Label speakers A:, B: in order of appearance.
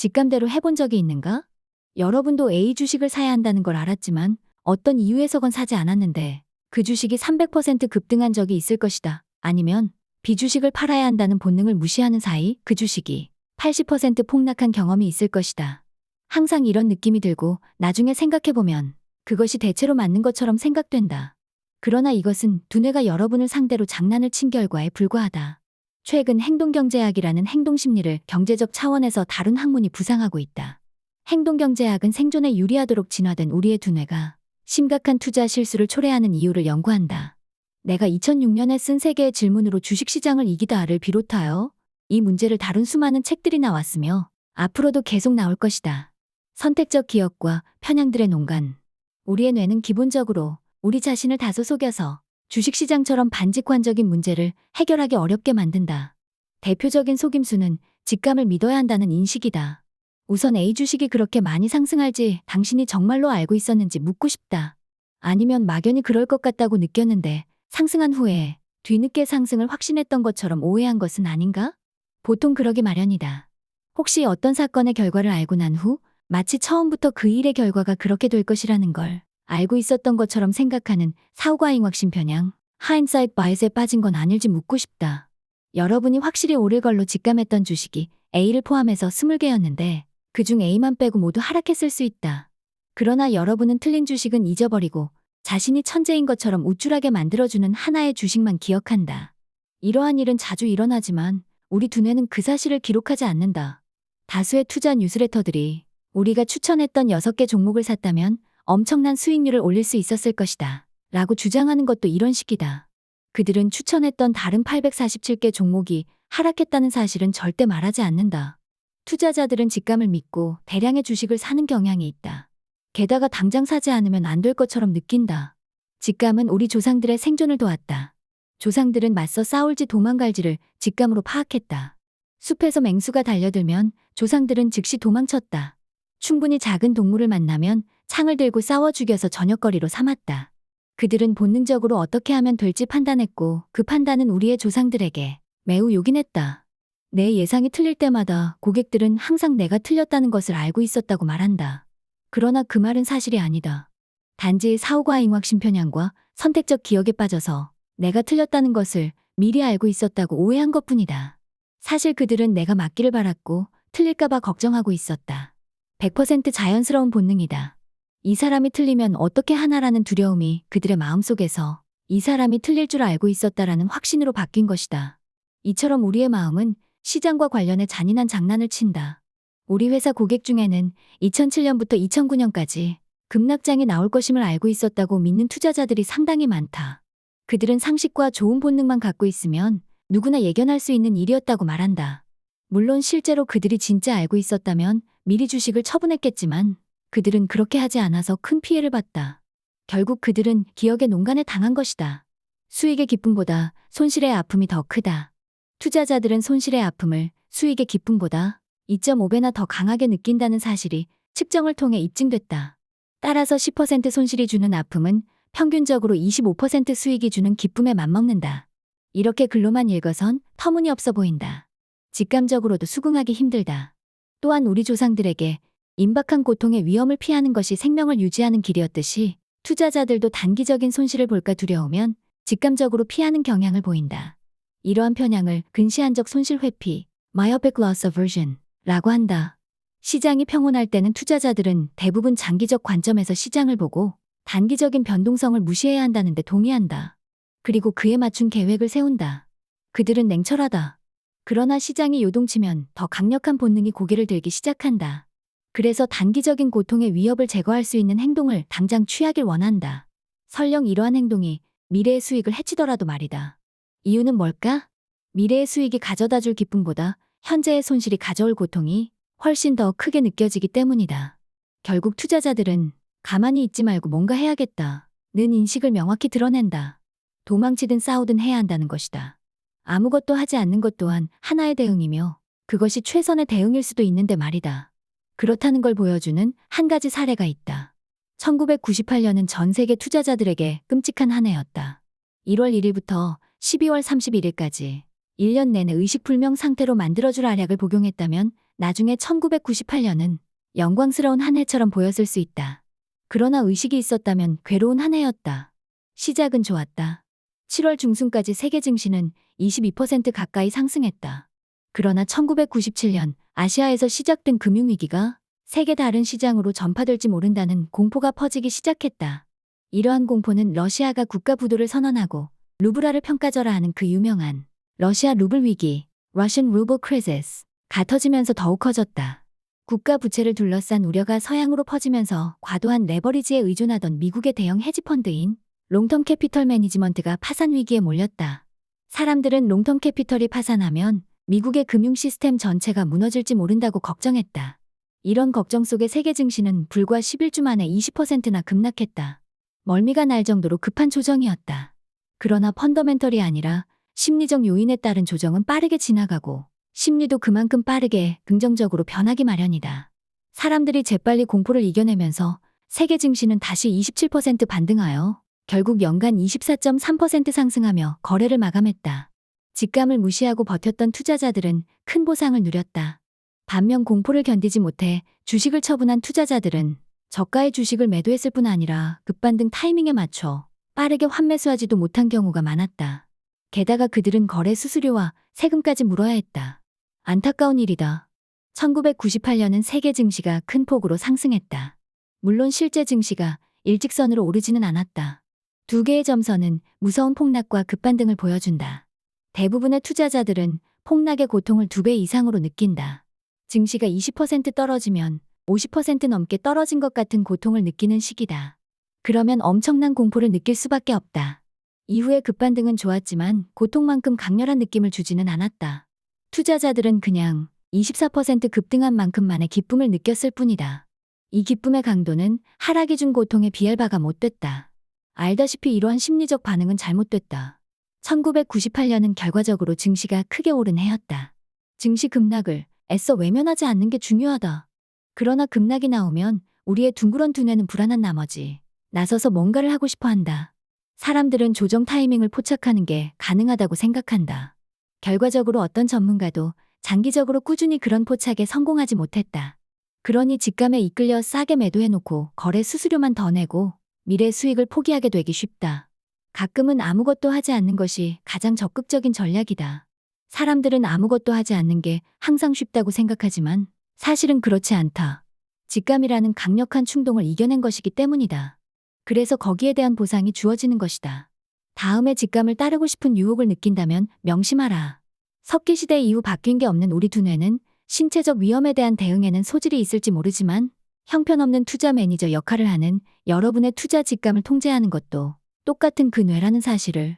A: 직감대로 해본 적이 있는가? 여러분도 A 주식을 사야 한다는 걸 알았지만 어떤 이유에서건 사지 않았는데 그 주식이 300% 급등한 적이 있을 것이다. 아니면 B 주식을 팔아야 한다는 본능을 무시하는 사이 그 주식이 80% 폭락한 경험이 있을 것이다. 항상 이런 느낌이 들고 나중에 생각해보면 그것이 대체로 맞는 것처럼 생각된다. 그러나 이것은 두뇌가 여러분을 상대로 장난을 친 결과에 불과하다. 최근 행동경제학이라는 행동심리를 경제적 차원에서 다룬 학문이 부상하고 있다. 행동경제학은 생존에 유리하도록 진화된 우리의 두뇌가 심각한 투자 실수를 초래하는 이유를 연구한다. 내가 2006년에 쓴 세계의 질문으로 주식시장을 이기다를 비롯하여 이 문제를 다룬 수많은 책들이 나왔으며 앞으로도 계속 나올 것이다. 선택적 기억과 편향들의 농간. 우리의 뇌는 기본적으로 우리 자신을 다소 속여서 주식시장처럼 반직관적인 문제를 해결하기 어렵게 만든다. 대표적인 속임수는 직감을 믿어야 한다는 인식이다. 우선 A 주식이 그렇게 많이 상승할지 당신이 정말로 알고 있었는지 묻고 싶다. 아니면 막연히 그럴 것 같다고 느꼈는데 상승한 후에 뒤늦게 상승을 확신했던 것처럼 오해한 것은 아닌가? 보통 그러기 마련이다. 혹시 어떤 사건의 결과를 알고 난 후 마치 처음부터 그 일의 결과가 그렇게 될 것이라는 걸 알고 있었던 것처럼 생각하는 사후과잉 확신 편향, 하인사이트 바이스에 빠진 건 아닐지 묻고 싶다. 여러분이 확실히 오를 걸로 직감했던 주식이 A를 포함해서 20개였는데 그중 A만 빼고 모두 하락했을 수 있다. 그러나 여러분은 틀린 주식은 잊어버리고 자신이 천재인 것처럼 우쭐하게 만들어주는 하나의 주식만 기억한다. 이러한 일은 자주 일어나지만 우리 두뇌는 그 사실을 기록하지 않는다. 다수의 투자 뉴스레터들이 우리가 추천했던 6개 종목을 샀다면 엄청난 수익률을 올릴 수 있었을 것이다. 라고 주장하는 것도 이런 식이다. 그들은 추천했던 다른 847개 종목이 하락했다는 사실은 절대 말하지 않는다. 투자자들은 직감을 믿고 대량의 주식을 사는 경향이 있다. 게다가 당장 사지 않으면 안 될 것처럼 느낀다. 직감은 우리 조상들의 생존을 도왔다. 조상들은 맞서 싸울지 도망갈지를 직감으로 파악했다. 숲에서 맹수가 달려들면 조상들은 즉시 도망쳤다. 충분히 작은 동물을 만나면 창을 들고 싸워 죽여서 저녁거리로 삼았다. 그들은 본능적으로 어떻게 하면 될지 판단했고 그 판단은 우리의 조상들에게 매우 요긴했다. 내 예상이 틀릴 때마다 고객들은 항상 내가 틀렸다는 것을 알고 있었다고 말한다. 그러나 그 말은 사실이 아니다. 단지 사후과잉 확신 편향과 선택적 기억에 빠져서 내가 틀렸다는 것을 미리 알고 있었다고 오해한 것뿐이다. 사실 그들은 내가 맞기를 바랐고 틀릴까봐 걱정하고 있었다. 100% 자연스러운 본능이다. 이 사람이 틀리면 어떻게 하나라는 두려움이 그들의 마음속에서 이 사람이 틀릴 줄 알고 있었다라는 확신으로 바뀐 것이다. 이처럼 우리의 마음은 시장과 관련해 잔인한 장난을 친다. 우리 회사 고객 중에는 2007년부터 2009년까지 급락장이 나올 것임을 알고 있었다고 믿는 투자자들이 상당히 많다. 그들은 상식과 좋은 본능만 갖고 있으면 누구나 예견할 수 있는 일이었다고 말한다. 물론 실제로 그들이 진짜 알고 있었다면 미리 주식을 처분했겠지만 그들은 그렇게 하지 않아서 큰 피해를 봤다. 결국 그들은 기억의 농간에 당한 것이다. 수익의 기쁨보다 손실의 아픔이 더 크다. 투자자들은 손실의 아픔을 수익의 기쁨보다 2.5배나 더 강하게 느낀다는 사실이 측정을 통해 입증됐다. 따라서 10% 손실이 주는 아픔은 평균적으로 25% 수익이 주는 기쁨에 맞먹는다. 이렇게 글로만 읽어선 터무니없어 보인다. 직감적으로도 수긍하기 힘들다. 또한 우리 조상들에게 임박한 고통의 위험을 피하는 것이 생명을 유지하는 길이었듯이 투자자들도 단기적인 손실을 볼까 두려우면 직감적으로 피하는 경향을 보인다. 이러한 편향을 근시안적 손실 회피, myopic loss aversion 라고 한다. 시장이 평온할 때는 투자자들은 대부분 장기적 관점에서 시장을 보고 단기적인 변동성을 무시해야 한다는 데 동의한다. 그리고 그에 맞춘 계획을 세운다. 그들은 냉철하다. 그러나 시장이 요동치면 더 강력한 본능이 고개를 들기 시작한다. 그래서 단기적인 고통의 위협을 제거할 수 있는 행동을 당장 취하길 원한다. 설령 이러한 행동이 미래의 수익을 해치더라도 말이다. 이유는 뭘까? 미래의 수익이 가져다줄 기쁨보다 현재의 손실이 가져올 고통이 훨씬 더 크게 느껴지기 때문이다. 결국 투자자들은 가만히 있지 말고 뭔가 해야겠다는 인식을 명확히 드러낸다. 도망치든 싸우든 해야 한다는 것이다. 아무것도 하지 않는 것 또한 하나의 대응이며 그것이 최선의 대응일 수도 있는데 말이다. 그렇다는 걸 보여주는 한 가지 사례가 있다. 1998년은 전 세계 투자자들에게 끔찍한 한 해였다. 1월 1일부터 12월 31일까지 1년 내내 의식불명 상태로 만들어줄 알약을 복용했다면 나중에 1998년은 영광스러운 한 해처럼 보였을 수 있다. 그러나 의식이 있었다면 괴로운 한 해였다. 시작은 좋았다. 7월 중순까지 세계 증시는 22% 가까이 상승했다. 그러나 1997년 아시아에서 시작된 금융위기가 세계 다른 시장으로 전파될지 모른다는 공포가 퍼지기 시작했다. 이러한 공포는 러시아가 국가 부도를 선언하고 루블화를 평가절하하는 그 유명한 러시아 루블 위기, Russian Ruble Crisis,가 터지면서 더욱 커졌다. 국가 부채를 둘러싼 우려가 서양으로 퍼지면서 과도한 레버리지에 의존하던 미국의 대형 헤지펀드인 롱텀 캐피털 매니지먼트가 파산 위기에 몰렸다. 사람들은 롱텀 캐피털이 파산하면 미국의 금융 시스템 전체가 무너질지 모른다고 걱정했다. 이런 걱정 속에 세계 증시는 불과 11주 만에 20%나 급락했다. 멀미가 날 정도로 급한 조정이었다. 그러나 펀더멘털이 아니라 심리적 요인에 따른 조정은 빠르게 지나가고 심리도 그만큼 빠르게 긍정적으로 변하기 마련이다. 사람들이 재빨리 공포를 이겨내면서 세계 증시는 다시 27% 반등하여 결국 연간 24.3% 상승하며 거래를 마감했다. 직감을 무시하고 버텼던 투자자들은 큰 보상을 누렸다. 반면 공포를 견디지 못해 주식을 처분한 투자자들은 저가의 주식을 매도했을 뿐 아니라 급반등 타이밍에 맞춰 빠르게 환매수하지도 못한 경우가 많았다. 게다가 그들은 거래 수수료와 세금까지 물어야 했다. 안타까운 일이다. 1998년은 세계 증시가 큰 폭으로 상승했다. 물론 실제 증시가 일직선으로 오르지는 않았다. 두 개의 점선은 무서운 폭락과 급반등을 보여준다. 대부분의 투자자들은 폭락의 고통을 2배 이상으로 느낀다. 증시가 20% 떨어지면 50% 넘게 떨어진 것 같은 고통을 느끼는 시기다. 그러면 엄청난 공포를 느낄 수밖에 없다. 이후의 급반등은 좋았지만 고통만큼 강렬한 느낌을 주지는 않았다. 투자자들은 그냥 24% 급등한 만큼만의 기쁨을 느꼈을 뿐이다. 이 기쁨의 강도는 하락이 준 고통에 비할 바가 못됐다. 알다시피 이러한 심리적 반응은 잘못됐다. 1998년은 결과적으로 증시가 크게 오른 해였다. 증시 급락을 애써 외면하지 않는 게 중요하다. 그러나 급락이 나오면 우리의 둥그런 두뇌는 불안한 나머지 나서서 뭔가를 하고 싶어 한다. 사람들은 조정 타이밍을 포착하는 게 가능하다고 생각한다. 결과적으로 어떤 전문가도 장기적으로 꾸준히 그런 포착에 성공하지 못했다. 그러니 직감에 이끌려 싸게 매도해놓고 거래 수수료만 더 내고 미래 수익을 포기하게 되기 쉽다. 가끔은 아무것도 하지 않는 것이 가장 적극적인 전략이다. 사람들은 아무것도 하지 않는 게 항상 쉽다고 생각하지만 사실은 그렇지 않다. 직감이라는 강력한 충동을 이겨낸 것이기 때문이다. 그래서 거기에 대한 보상이 주어지는 것이다. 다음에 직감을 따르고 싶은 유혹을 느낀다면 명심하라. 석기시대 이후 바뀐 게 없는 우리 두뇌는 신체적 위험에 대한 대응에는 소질이 있을지 모르지만 형편없는 투자 매니저 역할을 하는 여러분의 투자 직감을 통제하는 것도 똑같은 그 뇌라는 사실을